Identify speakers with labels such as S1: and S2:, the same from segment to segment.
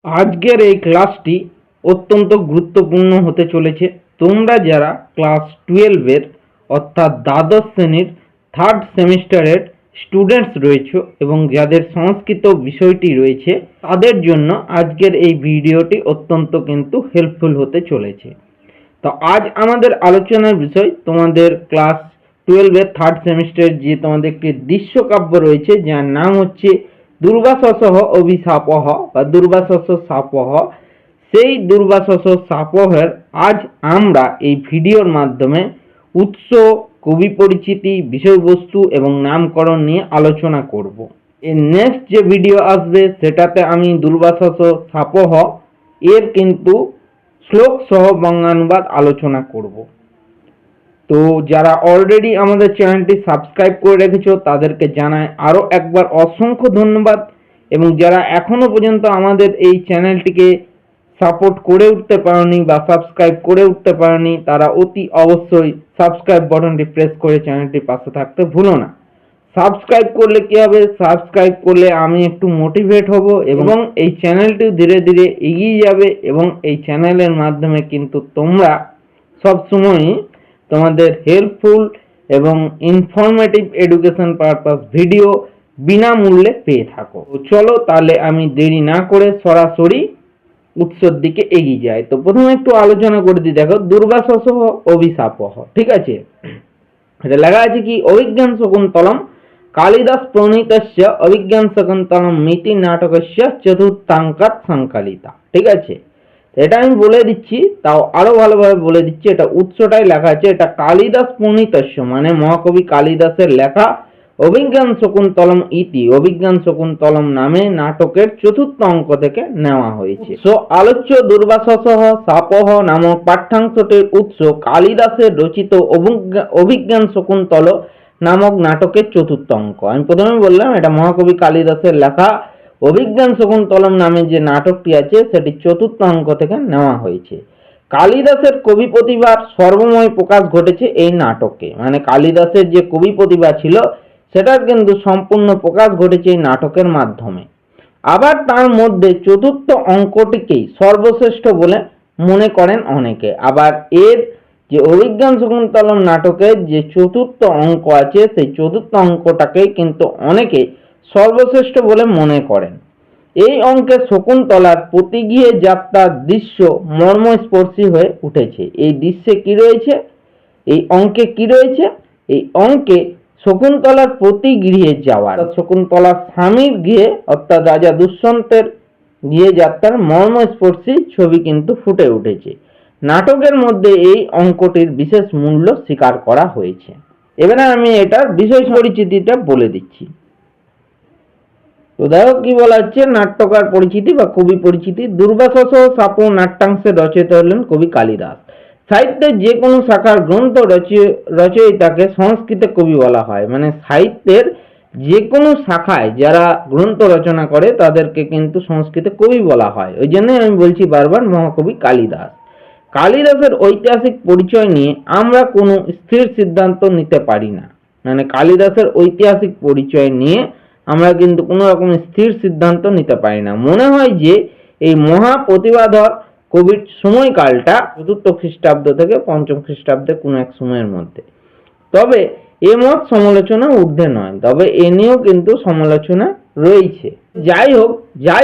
S1: আজকের এই ক্লাসটি অত্যন্ত গুরুত্বপূর্ণ হতে চলেছে। তোমরা যারা ক্লাস 12-এর অর্থাৎ দ্বাদশ শ্রেণীর থার্ড সেমিস্টারের স্টুডেন্টস রয়েছে এবং যাদের সংস্কৃত বিষয়টি রয়েছে তাদের জন্য আজকের এই ভিডিওটি অত্যন্ত কিন্তু হেল্পফুল হতে চলেছে। তো আজ আমাদের আলোচনার বিষয় তোমাদের ক্লাস 12-এর থার্ড সেমিস্টারের যে তোমাদের একটি দৃশ্যকাব্য রয়েছে যার নাম হচ্ছে দুর্বাসসঃ অভিশাপঃ বা দুর্বাসস শাপঃ। সেই দুর্বাসস শাপহের আজ আমরা এই ভিডিওর মাধ্যমে উৎস, কবি পরিচিতি, বিষয়বস্তু এবং নামকরণ নিয়ে আলোচনা করব। এর নেক্সট যে ভিডিও আসবে সেটাতে আমি দুর্বাসস শাপঃ এর কিন্তু শ্লোক সহ বঙ্গানুবাদ আলোচনা করব। তো যারা অলরেডি আমাদের চ্যানেলটি সাবস্ক্রাইব করে রেখেছো তাদেরকে জানাই আরও একবার অসংখ্য ধন্যবাদ, এবং যারা এখনো পর্যন্ত আমাদের এই চ্যানেলটিকে সাপোর্ট করে উঠতে পারোনি বা সাবস্ক্রাইব করে উঠতে পারোনি তারা অতি অবশ্যই সাবস্ক্রাইব বাটনটি প্রেস করে চ্যানেলটির পাশে থাকতে ভুলো না। সাবস্ক্রাইব করলে কি হবে, সাবস্ক্রাইব করলে আমি একটু মোটিভেট হব এবং এই চ্যানেলটি ধীরে ধীরে এগিয়ে যাবে, এবং এই চ্যানেলের মাধ্যমে কিন্তু তোমরা সবসময়ই তোমাদের হেল্পফুল এবং ইনফরমেটিভ এডুকেশন পারপাস ভিডিও বিনামূল্যে পেয়ে থাকো। তো চলো তাহলে আমি দেরি না করে সরাসরি উৎসর দিকে এগিয়ে যাই। তো প্রথমে একটু আলোচনা করে দিই। দেখো, দুর্বাসসঃ অভিশাপঃ, ঠিক আছে। এটা লেখা আছে কি, অভিজ্ঞান শকুন্তলম কালিদাস প্রণীতস্য অভিজ্ঞান শকুন্তলম মিতি নাটকস্য চতুর্থাঙ্কাৎ সংকলিতা, ঠিক আছে। এটা আমি বলে দিচ্ছি, তাও আরো ভালোভাবে বলে দিচ্ছি। এটা উৎসটাই লেখা আছে, এটা কালিদাস প্রণীতস্য মানে মহাকবি কালিদাসের লেখা অভিজ্ঞান শকুন্তলম ইতি, অভিজ্ঞান শকুন্তলম নামে নাটকের চতুর্থ অঙ্ক থেকে নেওয়া হয়েছে। সো আলোচ্য দুর্বাসসঃ শাপঃ নামক পাঠ্যাংশটির উৎস কালিদাসের রচিত অভিজ্ঞান শকুন্তল নামক নাটকের চতুর্থ অঙ্ক। আমি প্রথমে বললাম এটা মহাকবি কালিদাসের লেখা অভিজ্ঞান শকুন্তলম নামে যে নাটকটি আছে সেটি চতুর্থ অঙ্ক থেকে নেওয়া হয়েছে। কালিদাসের কবি প্রতিভার সর্বময় প্রকাশ ঘটেছে এই নাটকে, মানে কালিদাসের যে কবি প্রতিভা ছিল সেটার কিন্তু সম্পূর্ণ প্রকাশ ঘটেছে এই নাটকের মাধ্যমে। আবার তার মধ্যে চতুর্থ অঙ্কটিকেই সর্বশ্রেষ্ঠ বলে মনে করেন অনেকে। আবার এর যে অভিজ্ঞান শকুন্তলম নাটকের যে চতুর্থ অঙ্ক আছে সেই চতুর্থ অঙ্কটাকেই কিন্তু অনেকে সর্বশ্রেষ্ঠ বলে মনে করেন। এই অঙ্কে শকুন্তলার প্রতিগৃহে যাত্রার দৃশ্য মর্মস্পর্শী হয়ে উঠেছে। এই দৃশ্যে কি রয়েছে, এই অঙ্কে কি রয়েছে, এই অঙ্কে শকুন্তলার প্রতিগৃহে যাওয়ার, শকুন্তলার স্বামীর গৃহে অর্থাৎ রাজা দুষ্যন্তের গৃহে যাত্রার মর্মস্পর্শী ছবি কিন্তু ফুটে উঠেছে। নাটকের মধ্যে এই অঙ্কটির বিশেষ মূল্য স্বীকার করা হয়েছে। এবারে আমি এটার বিষয় পরিচিতিটা বলে দিচ্ছি। তো দেখো কি বলা হচ্ছে, নাট্যকার পরিচিতি বা কবি পরিচিতি। দুর্বাসস শাপ নাট্যাংশের রচয়িতা হলেন কবি কালিদাস। সাহিত্যের যে কোনো শাখার গ্রন্থ রচয়িতাকে সংস্কৃতে কবি বলা হয়, মানে সাহিত্যের যে কোনো শাখায় যারা গ্রন্থ রচনা করে তাদেরকে কিন্তু সংস্কৃতে কবি বলা হয়। ওই জন্য আমি বলছি বারবার মহাকবি কালিদাস। কালিদাসের ঐতিহাসিক পরিচয় নিয়ে আমরা কোনো স্থির সিদ্ধান্ত নিতে পারি না, মানে কালিদাসের ঐতিহাসিক পরিচয় নিয়ে আমরা কিন্তু কোনো রকম স্থির সিদ্ধান্ত নিতে পারি না। মনে হয় যে এই মহা প্রতিভাধর কবির সময়কালটা চতুর্থ খ্রিস্টাব্দ থেকে পঞ্চম খ্রিস্টাব্দে কোনো এক সময়ের মধ্যে। তবে এ মত সমালোচনা ঊর্ধ্বে নয়, তবে এ নিয়েও কিন্তু সমালোচনা রয়েছে। যাই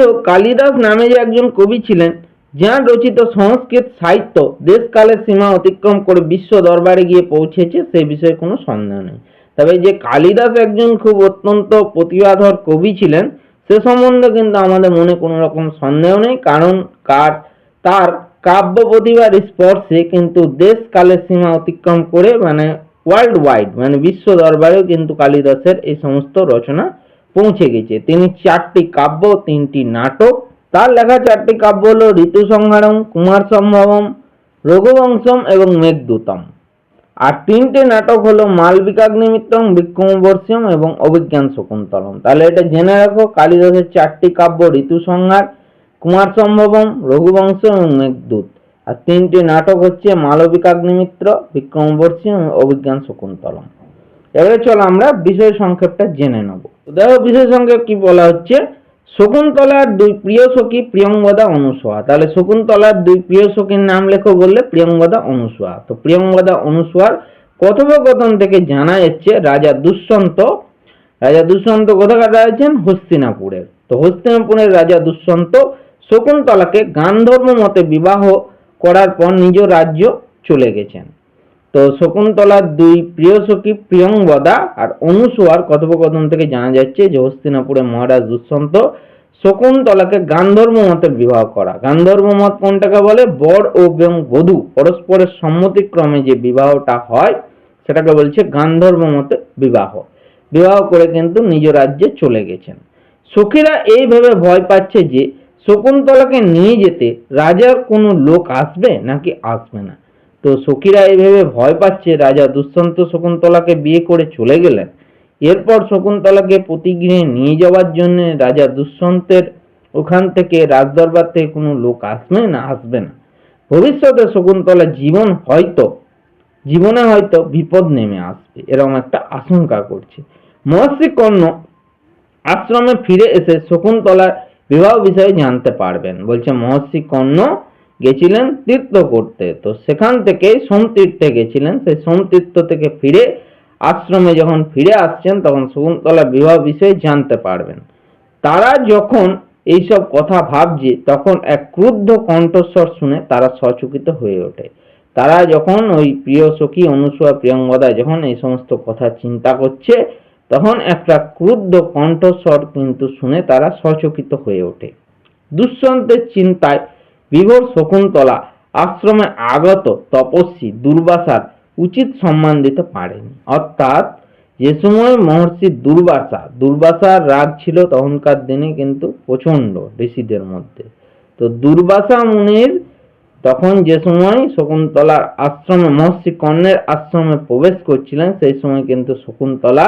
S1: হোক কালিদাস নামে যে একজন কবি ছিলেন যার রচিত সংস্কৃত সাহিত্য দেশকালের সীমা অতিক্রম করে বিশ্ব দরবারে গিয়ে পৌঁছেছে সে বিষয়ে কোনো সন্দেহ নেই। তবে যে কালিদাস একজন খুব অত্যন্ত প্রতিভাধর কবি ছিলেন সে সম্বন্ধে কিন্তু আমাদের মনে কোনো রকম সন্দেহ নেই, কারণ তার কাব্য প্রতিভার স্পর্শে কিন্তু দেশ কালের সীমা অতিক্রম করে মানে ওয়ার্ল্ড ওয়াইড মানে বিশ্ব দরবারেও কিন্তু কালিদাসের এই সমস্ত রচনা পৌঁছে গেছে। তিনি 4টি কাব্য, 3টি নাটক, তার লেখা 4টি কাব্য হলো ঋতু সংহারম, কুমার সম্ভবম, রঘুবংশম এবং মেঘদূতম। আর 3টে নাটক হলো মালবিকাগ্নিমিত্রম, বিক্রমবর্ষীয়ম এবং অভিজ্ঞান শকুন্তলম। তাহলে এটা জেনে রাখো, কালিদাসের 4টি কাব্য ঋতু সংহার, কুমার সম্ভবম, রঘুবংশ এবং মেঘদূত। আর 3টে নাটক হচ্ছে মালবিকাগ্নিমিত্র, বিক্রমবর্ষীয়ম এবং অভিজ্ঞান শকুন্তলম। এবারে চলো আমরা বিষয় সংক্ষেপটা জেনে নেব। দেখো বিষয় সংক্ষেপ কি বলা হচ্ছে, শকুন্তলার দুই প্রিয় সখী প্রিয়ঙ্গদা অনুসূয়া। তাহলে শকুন্তলার দুই প্রিয় সখীর নাম লেখো বললে প্রিয়ঙ্গদা অনুসূয়া। তো প্রিয়ঙ্গদা অনুসূয়ার কথোপকথন থেকে জানা যাচ্ছে রাজা দুষ্যন্ত কোথাকার আছেন? হস্তিনাপুরের। তো হস্তিনাপুরের রাজা দুষ্যন্ত শকুন্তলাকে গান্ধর্ব মতে বিবাহ করার পর নিজ রাজ্য চলে গেছেন। তো শকুন্তলার দুই প্রিয় সখী প্রিয়ঙ্গদা আর অনুসূয়ার কথোপকথন থেকে জানা যাচ্ছে যে হস্তিনাপুরের মহারাজ দুষ্যন্ত শকুন্তলাকে গান্ধর্ব মতে বিবাহ করা। গান্ধর্ব মত কোনটাকে বলে? বর এবং বধূ পরস্পরের সম্মতিক্রমে যে বিবাহটা হয় সেটাকে বলছে গান্ধর্ব মতে বিবাহ। বিবাহ করে কিন্তু নিজ রাজ্যে চলে গেছেন। সখীরা এইভাবে ভয় পাচ্ছে যে শকুন্তলাকে নিয়ে যেতে রাজার কোনো লোক আসবে নাকি আসবে না। তো সখীরা এইভাবে ভয় পাচ্ছে রাজা দুষ্যন্ত শকুন্তলাকে বিয়ে করে চলে গেলেন। এরপর শকুন্তলাকে প্রতিগৃহে নিয়ে যাওয়ার জন্য রাজা দুষ্যন্তের ওখান থেকে রাজদরবার থেকে কোনো লোক আসবে না আসবে না। ভবিষ্যতে শকুন্তলার জীবনে হয়তো বিপদ নেমে আসবে, এরকম একটা আশঙ্কা করছে। মহর্ষি কর্ণ আশ্রমে ফিরে এসে শকুন্তলার বিবাহ বিষয়ে জানতে পারবেন। বলছে মহর্ষি কর্ণ গেছিলেন তীর্থ করতে, তো সেখান থেকে সোমতীর্থে গেছিলেন। সেই সোমতীর্থ থেকে ফিরে আশ্রমে যখন ফিরে আসছেন তখন শকুন্তলার বিবাহ বিষয়ে জানতে পারবেন। তারা যখন এইসব কথা ভাবছে তখন এক ক্রুদ্ধ কণ্ঠস্বর শুনে তারা সচকিত হয়ে ওঠে। তারা যখন ওই প্রিয় সখী অনুসূয়া প্রিয়ঙ্গদা যখন এই সমস্ত কথা চিন্তা করছে তখন একটা ক্রুদ্ধ কণ্ঠস্বর কিন্তু শুনে তারা সচকিত হয়ে ওঠে। দুষ্যন্তের চিন্তায় বিভোর শকুন্তলা আশ্রমে আগত তপস্বী দুর্বাসার উচিত সম্মান দিতে পারেনি। অর্থাৎ যে সময় মহর্ষি দুর্বাসার রাগ ছিল তখনকার দিনে কিন্তু প্রচন্ড ঋষিদের মধ্যে। তো দুর্বাসা মুনির তখন যে সময় শকুন্তলার আশ্রমে মহর্ষি কর্ণের আশ্রমে প্রবেশ করছিলেন সেই সময় কিন্তু শকুন্তলা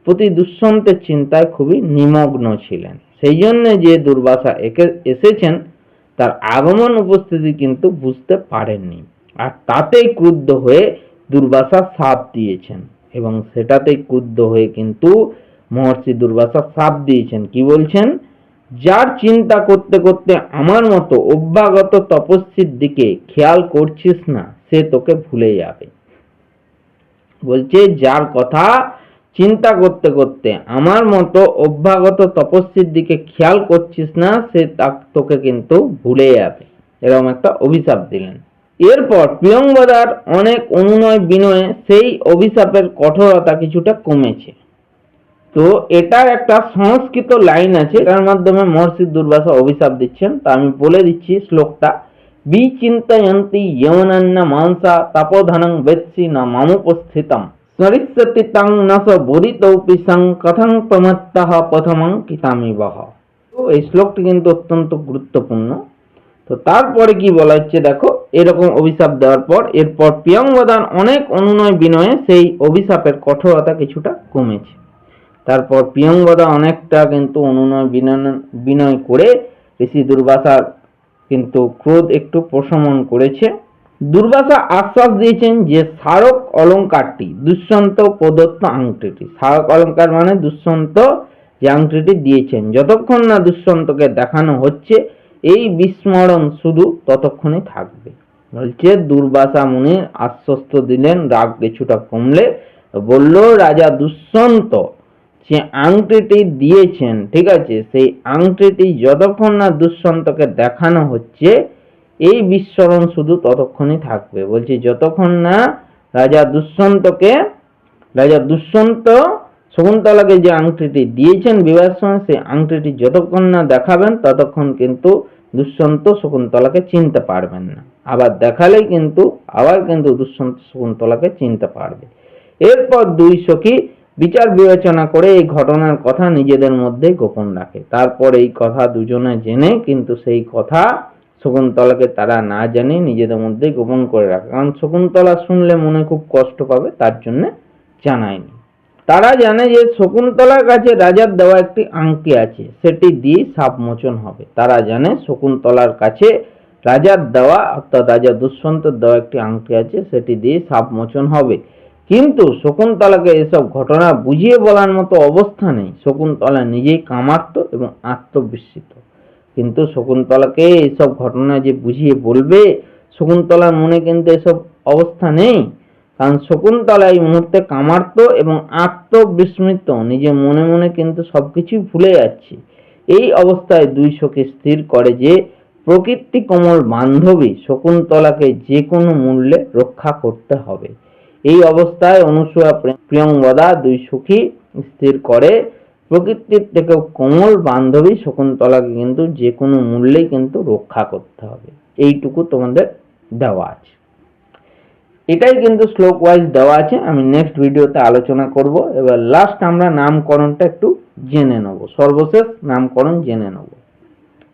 S1: প্রতি দুষ্যন্তের চিন্তায় খুবই নিমগ্ন ছিলেন। সেই জন্য যে দুর্বাসা এসেছেন তার আগমন উপস্থিতি কিন্তু বুঝতে পারেননি, আর তাতেই ক্রুদ্ধ হয়ে দুর্বাসা শাপ দিয়েছেন। এবং সেটাতেই ক্রুদ্ধ হয়ে কিন্তু মহর্ষি দুর্বাসা শাপ দিয়েছেন। কি বলছেন? যার চিন্তা করতে করতে আমার মতো অভ্যাগত তপস্বীর দিকে খেয়াল করছিস না সে তোকে ভুলে যাবে। বলছে যার কথা চিন্তা করতে করতে আমার মতো অভ্যাগত তপস্বীর দিকে খেয়াল করছিস না সে তোকে কিন্তু ভুলে যাবে, এরকম একটা অভিশাপ দিলেন। এরপর প্রিয়ঙ্গদার অনেক অনুনয় বিনয়ে সেই অভিশাপের কঠোরতা কিছুটা কমেছে। তো এটার একটা সংস্কৃত লাইন আছে, তার মাধ্যমে মহর্ষি দুর্বাসা অভিশাপ দিচ্ছেন। তা আমি বলে দিচ্ছি শ্লোকটা। বিচিন্তয়ন্তি যৌনান্না মাংসা তপোধনং বেৎসি না মামুপস্থিতম সরিষ্যতি তং নস বোধিতৌপি সং কথং প্রমত্তঃ প্রথমং কিতামিবহ। তো এই শ্লোকটি কিন্তু অত্যন্ত গুরুত্বপূর্ণ। তো তারপরে কি বলা হচ্ছে দেখো, এরকম অভিশাপ দেওয়ার পর এরপর প্রিয়ঙ্গদার অনেক অনুনয় বিনয়ে সেই অভিশাপের কঠোরতা কিছুটা কমেছে। তারপর প্রিয়ঙ্গদা অনেকটা কিন্তু অনুনয় বিনয় করে ঋষি দুর্বাসার কিন্তু ক্রোধ একটু প্রশমন করেছে। দুর্বাসা আশ্বাস দিয়েছেন যে স্মারক অলঙ্কারটি দুষ্যন্ত প্রদত্ত আংটিটি, স্মারক অলঙ্কার মানে দুষ্যন্ত যে আংটিটি দিয়েছেন, যতক্ষণ না দুষ্যন্তকে দেখানো হচ্ছে এই বিস্মরণ শুধু ততক্ষণই থাকবে। বলছে দুর্বাসা মুনির আশ্বস্ত দিলেন, রাগ কিছুটা কমলে বলল রাজা দুষ্যন্ত যে আংটিটি দিয়েছেন, ঠিক আছে, সেই আংটিটি যতক্ষণ না দুষ্যন্তকে দেখানো হচ্ছে এই বিস্মরণ শুধু ততক্ষণই থাকবে। বলছি যতক্ষণ না রাজা দুষ্যন্ত শকুন্তলাকে যে আংটিটি দিয়েছেন বিবাহের সময় সেই আংটিটি যতক্ষণ না দেখাবেন ততক্ষণ কিন্তু দুষ্যন্ত শকুন্তলাকে চিনতে পারবেন না। আবার দেখালেই কিন্তু দুষ্যন্ত শকুন্তলাকে চিনতে পারবে। এরপর দুই সখী বিচার বিবেচনা করে এই ঘটনার কথা নিজেদের মধ্যে গোপন রাখে। তারপর এই কথা দুজনে জেনে কিন্তু সেই কথা শকুন্তলাকে তারা না জানে নিজেদের মধ্যে গোপন করে রাখে, কারণ শকুন্তলা শুনলে মনে খুব কষ্ট পাবে, তার জন্য জানায়নি। তারা জানে যে শকুন্তলার কাছে রাজার দেওয়া একটি আংটি আছে, সেটি দিয়ে শাপ মোচন হবে। তারা জানে শকুন্তলার কাছে রাজার দেওয়া অর্থাৎ রাজা দুষ্যন্তের দেওয়া একটি আংটি আছে, সেটি দিয়ে শাপ মোচন হবে। কিন্তু শকুন্তলাকে এসব ঘটনা বুঝিয়ে বলার মতো অবস্থা নেই। শকুন্তলা নিজেই কামার্ত এবং আত্মবিস্মৃত, কিন্তু শকুন্তলাকে এইসব ঘটনা যে বুঝিয়ে বলবে, শকুন্তলার মনে কিন্তু এসব অবস্থা নেই। কারণ শকুন্তলা এই মুহূর্তে কামার্ত এবং আত্মবিস্মৃত, নিজে মনে মনে কিন্তু সবকিছুই ভুলে যাচ্ছে। এই অবস্থায় দুই সখী স্থির করে যে প্রকৃতি কোমল বান্ধবী শকুন্তলাকে যে কোনো মূল্যে রক্ষা করতে হবে। এই অবস্থায় অনুসূয়া প্রিয়ঙ্গদা দুই সখী স্থির করে প্রকৃতির থেকেও কোমল বান্ধবী শকুন্তলাকে কিন্তু যে কোনো মূল্যেই কিন্তু রক্ষা করতে হবে। এইটুকু তোমাদের দেওয়া আছে, এটাই কিন্তু শ্লোক ওয়াইজ দেওয়া আছে। আমি নেক্সট ভিডিওতে আলোচনা করব। এবার লাস্ট আমরা নামকরণটা একটু জেনে নেব, সর্বশেষ নামকরণ জেনে নেব।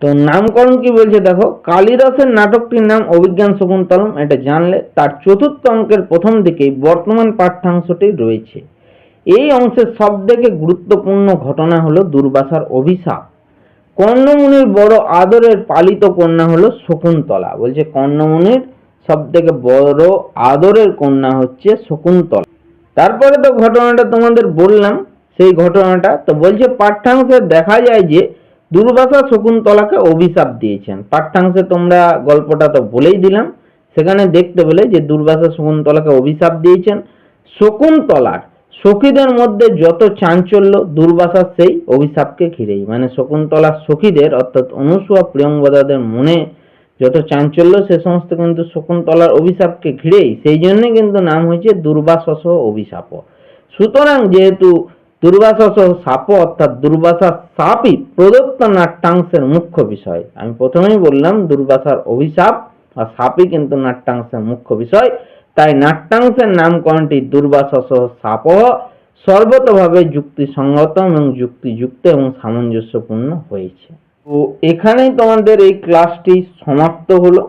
S1: তো নামকরণ কি বলছে দেখো, কালিদাসের নাটকটির নাম অভিজ্ঞান শকুন্তলম, এটা জানলে তার চতুর্থ অঙ্কের প্রথম দিকেই বর্তমান পাঠ্যাংশটি রয়েছে। এই অংশের সবথেকে গুরুত্বপূর্ণ ঘটনা হলো দুর্বাসার অভিশাপ। কর্ণমুনির বড় আদরের পালিত কন্যা হলো শকুন্তলা। বলছে কর্ণমুনির সবথেকে বড় আদরের কন্যা হচ্ছে শকুন্তলা। তারপরে তো ঘটনাটা তোমাদের বললাম, সেই ঘটনাটা তো বলছে পাঠ্যাংশে দেখা যায় যে দুর্বাসা শকুন্তলাকে অভিশাপ দিয়েছেন। পাঠ্যাংশে তোমরা গল্পটা তো বলেই দিলাম, সেখানে দেখতে পেলে যে দুর্বাসা শকুন্তলাকে অভিশাপ দিয়েছেন। শকুন্তলার সখীদের মধ্যে যত চাঞ্চল্য দুর্বাসার সেই অভিশাপকে ঘিরেই, মানে শকুন্তলার সখীদের অর্থাৎ অনুসূয়া প্রিয়ঙ্গদাদের মনে যত চাঞ্চল্য সে সমস্ত কিন্তু শকুন্তলার অভিশাপকে ঘিরেই, সেই জন্য কিন্তু নাম হয়েছে দুর্বাসস অভিশাপ। সুতরাং যেহেতু দুর্বাসস শাপ অর্থাৎ দুর্বাসার শাপই প্রদত্ত নাট্যাংশের মুখ্য বিষয়, আমি প্রথমেই বললাম দুর্বাসার অভিশাপ আর শাপই কিন্তু নাট্যাংশের মুখ্য বিষয়, তাই নাট্যাংশের নামকরণটি দুর্বাসস শাপ সর্বতভাবে যুক্তিসঙ্গত এবং যুক্তিযুক্ত এবং সামঞ্জস্যপূর্ণ হয়েছে। তো এখানেই তোমাদের এই ক্লাসটি সমাপ্ত হলো।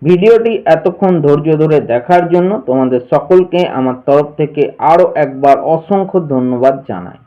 S1: ভিডিওটি এতক্ষণ ধৈর্য ধরে দেখার জন্য তোমাদের সকলকে আমার তরফ থেকে আরো একবার অসংখ্য ধন্যবাদ জানাই।